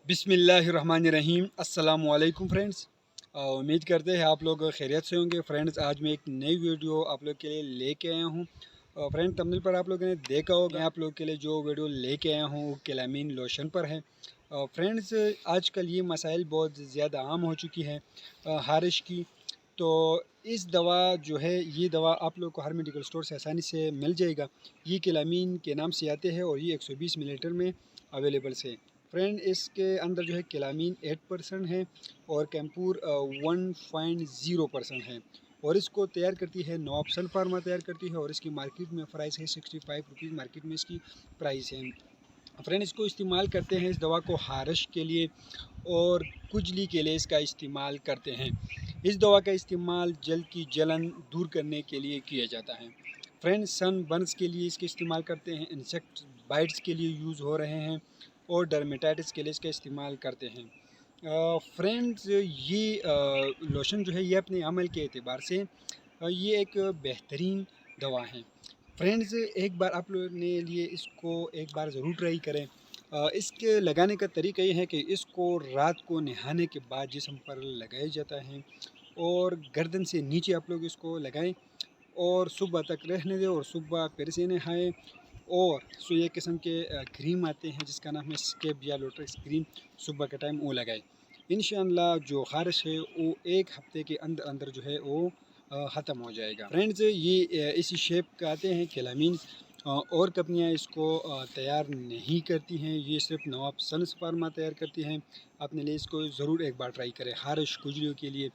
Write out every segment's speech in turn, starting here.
बिस्मिल्लाहिर्रहमानिर्रहीम। अस्सलाम वालेकुम फ्रेंड्स। उम्मीद करते हैं आप लोग खैरियत से होंगे। फ्रेंड्स, आज मैं एक नई वीडियो आप लोग के लिए लेके आया हूँ। फ्रेंड, थंबनेल पर आप लोगों ने देखा होगा, मैं आप लोग के लिए जो वीडियो लेके आया हूँ वो कैलामीन लोशन पर है। फ्रेंड्स, आजकल ये मसाइल बहुत ज़्यादा आम हो चुकी है हारिश की। तो इस दवा जो है, ये दवा आप लोग को हर मेडिकल स्टोर से आसानी से मिल जाएगा। ये कैलामीन के नाम से आते हैं और ये 120 मिलीलीटर में अवेलेबल से। फ्रेंड, इसके अंदर जो है कैलामीन 8% है और कैंपूर 1.0% है। और इसको तैयार करती है नवाब सन फार्मा तैयार करती है और इसकी मार्केट में प्राइस है 65 रुपीज़। मार्केट में इसकी प्राइस है। फ्रेंड, इसको इस्तेमाल करते हैं, इस दवा को हारश के लिए और खुजली के लिए इसका इस्तेमाल करते हैं। इस दवा का इस्तेमाल जल्द की जलन दूर करने के लिए किया जाता है। फ्रेंड, सन बर्न्स के लिए इसका इस्तेमाल करते हैं, इंसेक्ट बाइट्स के लिए यूज़ हो रहे हैं और डर्मेटाइटिस के लिए इसका इस्तेमाल करते हैं। फ्रेंड्स, ये लोशन जो है ये अपने अमल के एतबार से ये एक बेहतरीन दवा है। फ्रेंड्स, एक बार आप लोगों ने लिए इसको एक बार ज़रूर ट्राई करें। इसके लगाने का तरीका ये है कि इसको रात को नहाने के बाद जिस्म पर लगाया जाता है और गर्दन से नीचे आप लोग इसको लगाएं और सुबह तक रहने दें और सुबह फिर से नहाएं। और सो ये किस्म के क्रीम आते हैं जिसका नाम है स्केप या लोटस क्रीम, सुबह के टाइम वो लगाएं। इंशाअल्लाह जो खारिश है वो एक हफ्ते के अंदर अंदर जो है वो ख़त्म हो जाएगा। फ्रेंड्स, ये इसी शेप का आते हैं कैलामीन। और कंपनियाँ इसको तैयार नहीं करती हैं, ये सिर्फ नवाब सन्स फार्मा तैयार करती हैं। अपने लिए इसको ज़रूर एक बार ट्राई करें। हारिश खुजलियों के लिए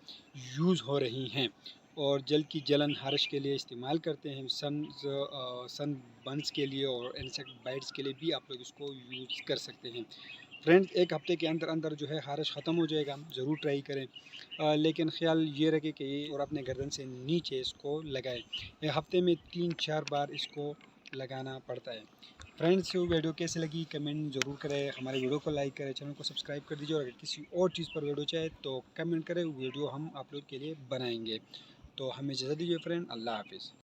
यूज़ हो रही हैं और जल्द की जलन हारिश के लिए इस्तेमाल करते हैं। सन बर्न्स के लिए और इंसेक्ट बाइट्स के लिए भी आप लोग इसको यूज़ कर सकते हैं। फ्रेंड्स, एक हफ्ते के अंदर अंदर जो है हारिश ख़त्म हो जाएगा, ज़रूर ट्राई करें। लेकिन ख्याल ये रखे कि ये और अपने गर्दन से नीचे इसको लगाएं। हफ्ते में 3-4 बार इसको लगाना पड़ता है। फ्रेंड्स, वीडियो कैसे लगी कमेंट ज़रूर करें, हमारे वीडियो को लाइक करें, चैनल को सब्सक्राइब कर दीजिए और अगर किसी और चीज़ पर वीडियो चाहे तो कमेंट करें, वीडियो हम आप लोग के लिए बनाएंगे। तो हमें इजाज़त दीजिए फ्रेंड, अल्लाह हाफिज़।